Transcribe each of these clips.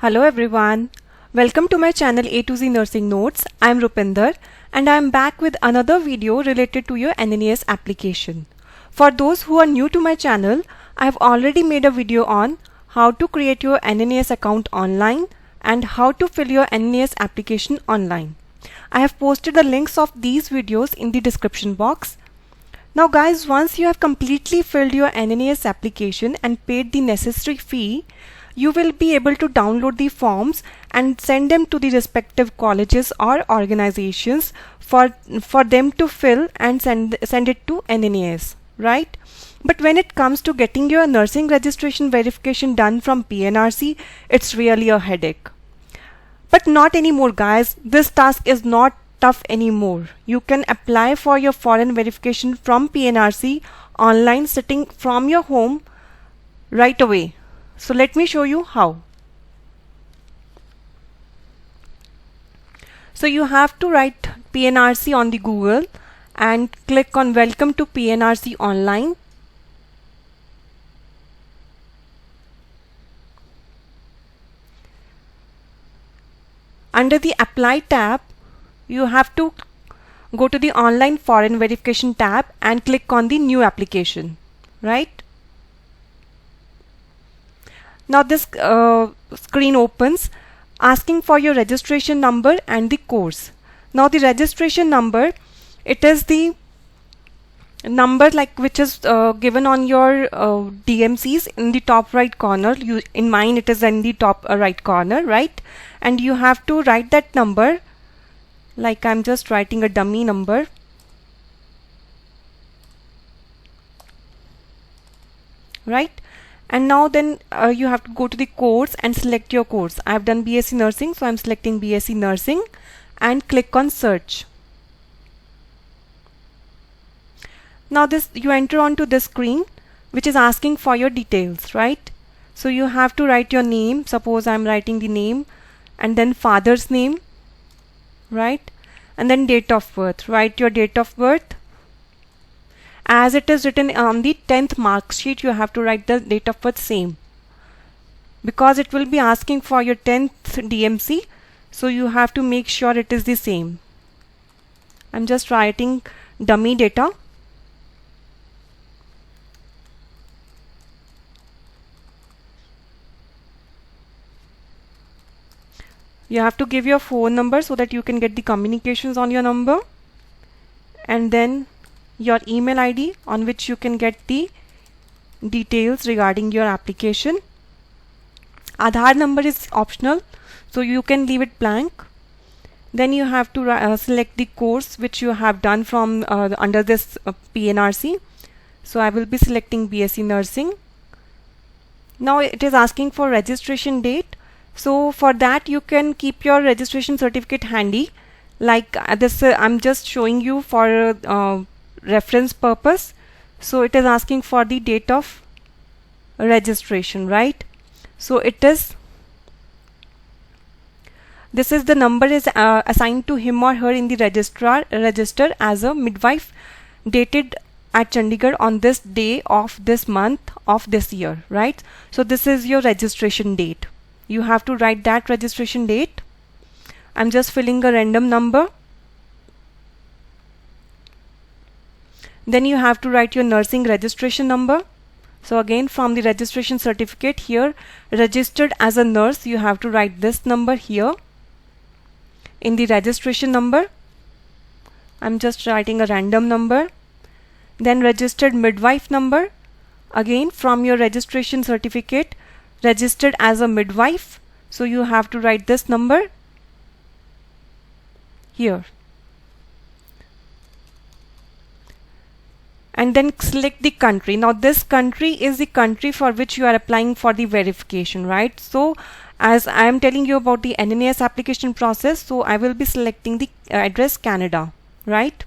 Hello everyone. Welcome to my channel A to Z Nursing Notes. I am Rupinder and I am back with another video related to your NNES application. For those who are new to my channel, I have already made a video on how to create your NNES account online and how to fill your NNES application online. I have posted the links of these videos in the description box. Now guys, once you have completely filled your NNES application and paid the necessary fee, you will be able to download the forms and send them to the respective colleges or organizations for them to fill and send it to NNES, right? But when it comes to getting your nursing registration verification done from PNRC, it's really a headache. But not anymore guys, this task is not tough anymore. You can apply for your foreign verification from PNRC online sitting from your home right away. So let me show you how. So you have to write PNRC on the Google and click on Welcome to PNRC Online. Under the Apply tab, you have to go to the Online Foreign Verification tab and click on the New Application, right? Now this screen opens asking for your registration number and the course. Now the registration number, it is the number which is given on your DMCs in the top right corner. In mine it is in the top right corner, right? And you have to write that number, like I'm just writing a dummy number. Right? And now then you have to go to the course and select your course. I have done BSc Nursing, so I'm selecting BSc Nursing and click on search. Now you enter onto this screen which is asking for your details, right? So you have to write your name. Suppose I'm writing the name and then father's name, right? And then date of birth. Write your date of birth. As it is written on the 10th mark sheet, you have to write the date of birth same, because it will be asking for your 10th DMC, so you have to make sure it is the same. I'm just writing dummy data. You have to give your phone number so that you can get the communications on your number, and then your email ID on which you can get the details regarding your application. Aadhaar number is optional, so you can leave it blank. Then you have to select the course which you have done from under this PNRC. So I will be selecting BSc Nursing. Now it is asking for registration date. So for that you can keep your registration certificate handy, like this I'm just showing you for reference purpose. So it is asking for the date of registration, right? So this is the number is assigned to him or her in the register as a midwife, dated at Chandigarh on this day of this month of this year, right? So this is your registration date. You have to write that registration date. I'm just filling a random number. Then you have to write your nursing registration number. So again, from the registration certificate here, registered as a nurse, you have to write this number here in the registration number. I'm just writing a random number. Then registered midwife number, again from your registration certificate, registered as a midwife, so you have to write this number here. And then select the country. Now this country is the country for which you are applying for the verification, right? So as I am telling you about the NNES application process, so I will be selecting the address Canada, right?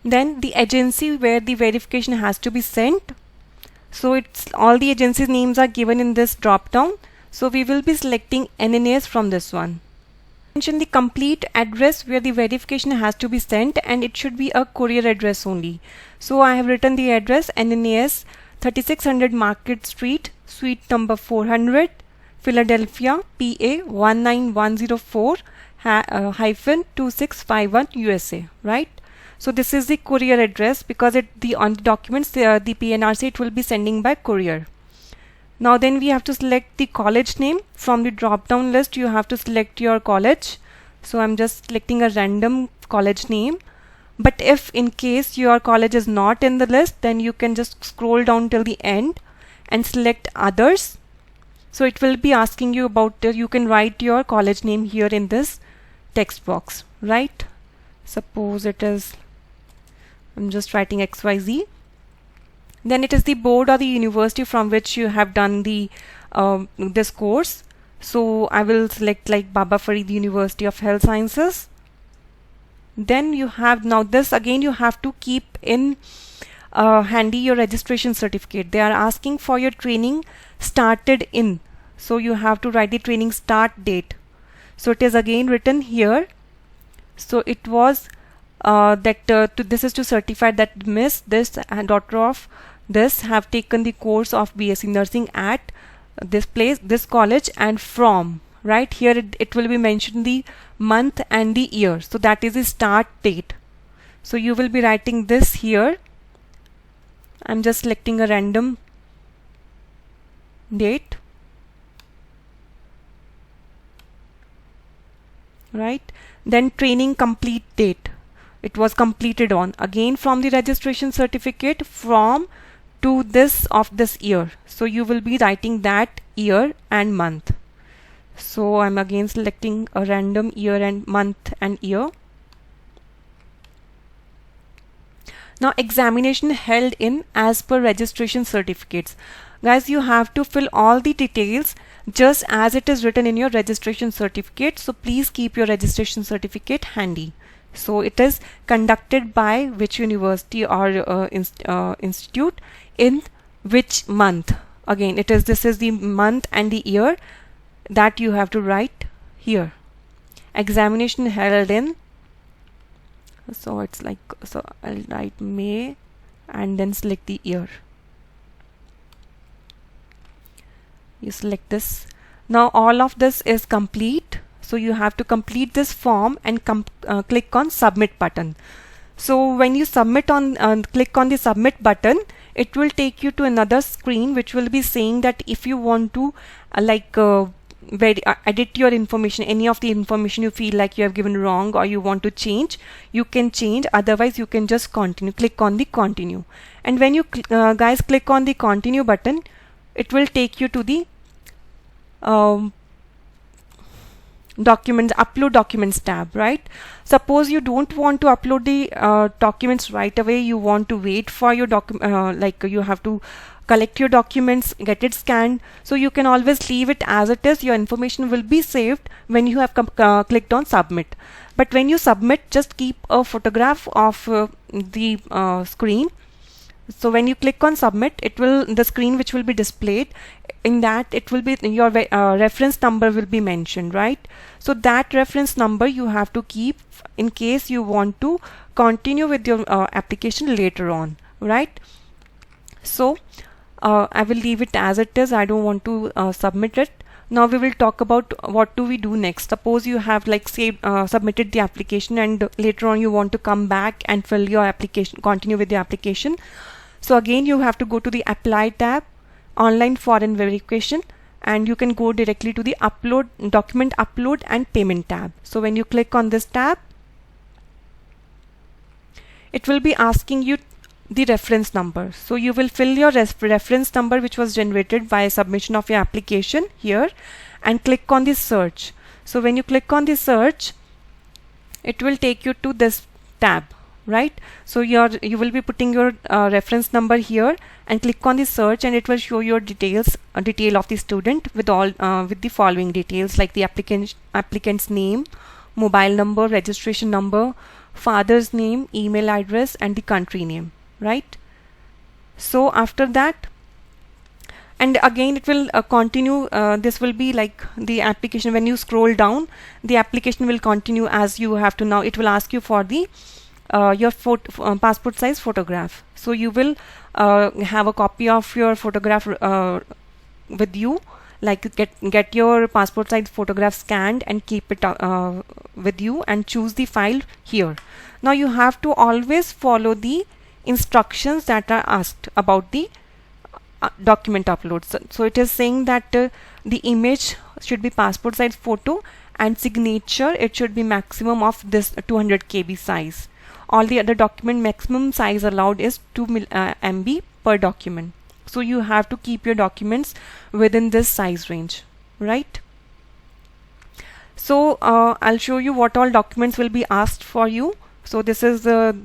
Then the agency where the verification has to be sent. So it's all the agencies names are given in this drop down. So we will be selecting NNES from this one. Mention the complete address where the verification has to be sent, and it should be a courier address only. So I have written the address NNES 3600 Market Street, suite number 400, Philadelphia, PA 19104 hyphen 2651 USA, right? So this is the courier address, because on the documents the PNRC it will be sending by courier. Now then we have to select the college name. From the drop down list you have to select your college. So I'm just selecting a random college name. But if in case your college is not in the list, then you can just scroll down till the end and select others. So it will be asking you about you can write your college name here in this text box, right? Suppose it is, I'm just writing XYZ. Then it is the board or the university from which you have done the this course. So I will select like Baba Farid University of Health Sciences. Then you have, now this again you have to keep in handy your registration certificate. They are asking for your training started in, so you have to write the training start date. So it is again written here. So it was this is to certify that Miss this daughter of this have taken the course of BSc Nursing at this place, this college, and from, right here it will be mentioned the month and the year. So that is the start date. So you will be writing this here. I'm just selecting a random date, right? Then training complete date, it was completed on, again from the registration certificate, from to this of this year. So you will be writing that year and month. So I'm again selecting a random year and month and year. Now examination held in as per registration certificates. Guys, you have to fill all the details just as it is written in your registration certificate. So please keep your registration certificate handy. So it is conducted by which university or institute in which month. Again it is, this is the month and the year that you have to write here. Examination held in, so it's like, so I'll write May and then select the year. You select this. Now all of this is complete, so you have to complete this form and click on submit button. So when you submit on click on the submit button, it will take you to another screen which will be saying that if you want to edit your information, any of the information you feel like you have given wrong or you want to change, you can change. Otherwise you can just continue. Click on the continue, and when you guys click on the continue button, it will take you to the documents, upload documents tab, right? Suppose you don't want to upload the documents right away, you want to wait for your document, you have to collect your documents, get it scanned. So you can always leave it as it is. Your information will be saved when you have clicked on submit. But when you submit, just keep a photograph of the screen. So when you click on submit, it will, the screen which will be displayed, in that it will be your reference number will be mentioned, right? So that reference number you have to keep in case you want to continue with your application later on, right? So I will leave it as it is. I don't want to submit it. Now we will talk about what do we do next. Suppose you have submitted the application and later on you want to come back and fill your application, continue with the application. So again you have to go to the apply tab, online foreign verification, and you can go directly to the upload, document upload and payment tab. So when you click on this tab, it will be asking you the reference number. So you will fill your reference number which was generated by submission of your application here and click on the search. So when you click on the search, it will take you to this tab, right? So you will be putting your reference number here and click on the search, and it will show your details, detail of the student with all with the following details like the applicant's name, mobile number, registration number, father's name, email address, and the country name, right? So after that, and again it will continue, this will be like the application. When you scroll down, the application will continue as you have to. Now it will ask you for the your passport size photograph. So you will have a copy of your photograph with you, like get your passport size photograph scanned and keep it with you, and choose the file here. Now you have to always follow the instructions that are asked about the document upload. So it is saying that the image should be passport size photo, and signature, it should be maximum of this 200 KB size. All the other document maximum size allowed is 2 MB per document. So you have to keep your documents within this size range, right? So I'll show you what all documents will be asked for you. So this is a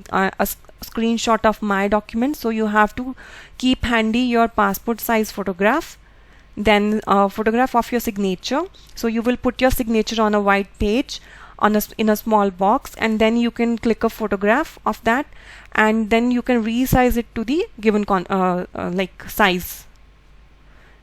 screenshot of my document. So you have to keep handy your passport size photograph, then a photograph of your signature. So you will put your signature on a white page in a small box, and then you can click a photograph of that, and then you can resize it to the given like size.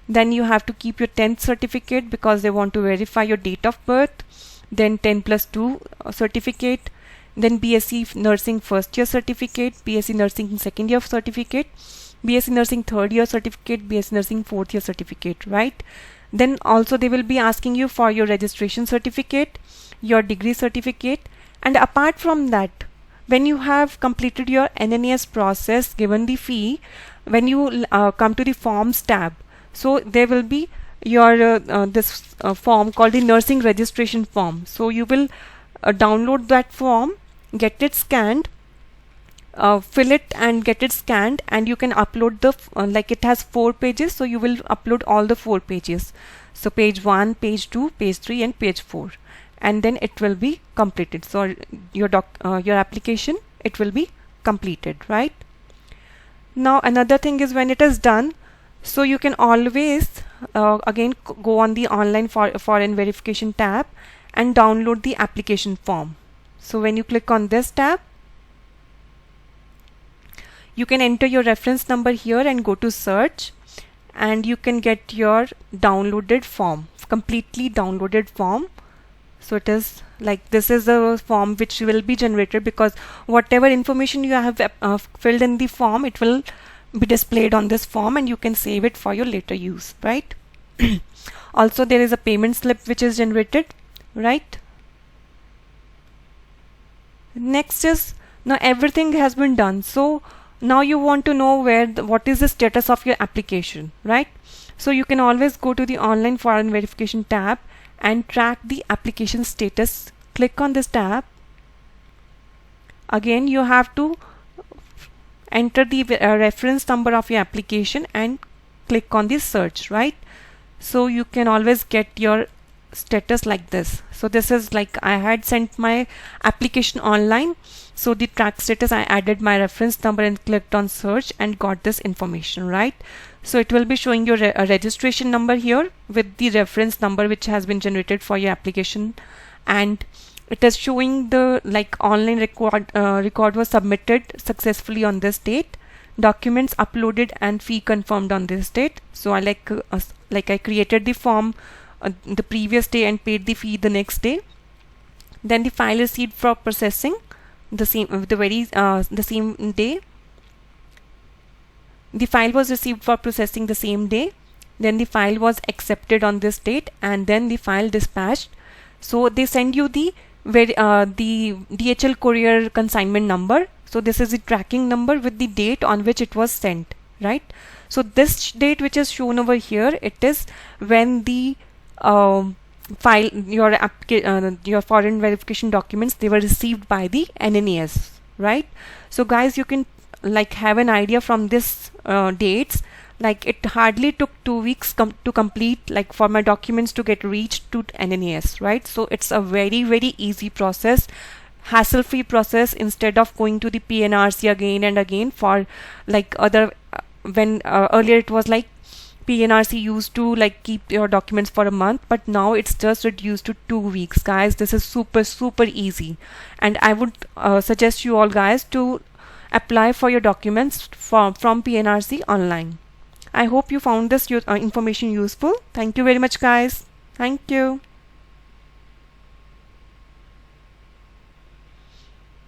Then you have to keep your 10th certificate because they want to verify your date of birth, then 10+2 certificate, then BSc Nursing first year certificate, BSc Nursing second year certificate, BSc Nursing third year certificate, BSc Nursing fourth year certificate, right? Then also they will be asking you for your registration certificate, your degree certificate, and apart from that, when you have completed your NNES process, given the fee, when you come to the forms tab, so there will be your this form called the nursing registration form. So you will download that form, get it scanned, fill it and get it scanned, and you can upload the like it has 4 pages, so you will upload all the 4 pages. So page 1, page 2, page 3 and page 4, and then it will be completed. So your application, it will be completed, right? Now another thing is, when it is done, so you can always again go on the online foreign verification tab and download the application form. So when you click on this tab, you can enter your reference number here and go to search, and you can get your downloaded form, completely downloaded form. So it is like, this is a form which will be generated, because whatever information you have filled in the form, it will be displayed on this form, and you can save it for your later use, right? Also there is a payment slip which is generated, right? Next is, now everything has been done. So now you want to know what is the status of your application, right? So you can always go to the online foreign verification tab and track the application status. Click on this tab. Again you have to enter the reference number of your application and click on the search, right? So you can always get your status like this. So this is like, I had sent my application online, so the track status, I added my reference number and clicked on search and got this information, right? So it will be showing your registration number here with the reference number which has been generated for your application, and it is showing the like online record was submitted successfully on this date, documents uploaded and fee confirmed on this date. So I I created the form the previous day and paid the fee the next day. Then the file received for processing the same day. The file was received for processing the same day. Then the file was accepted on this date, and then the file dispatched. So they send you the DHL courier consignment number. So this is the tracking number with the date on which it was sent, right? So this date which is shown over here, it is when the file, your foreign verification documents, they were received by the NNES, right? So guys, you can like have an idea from this dates. Like it hardly took 2 weeks to complete, like for my documents to get reached to NNES, right? So it's a very, very easy process, hassle-free process, instead of going to the PNRC again and again for like other when earlier it was like PNRC used to like keep your documents for a month, but now it's just reduced to 2 weeks. Guys, this is super easy, and I would suggest you all guys to apply for your documents from PNRC online. I hope you found this information useful. Thank you very much guys. Thank you.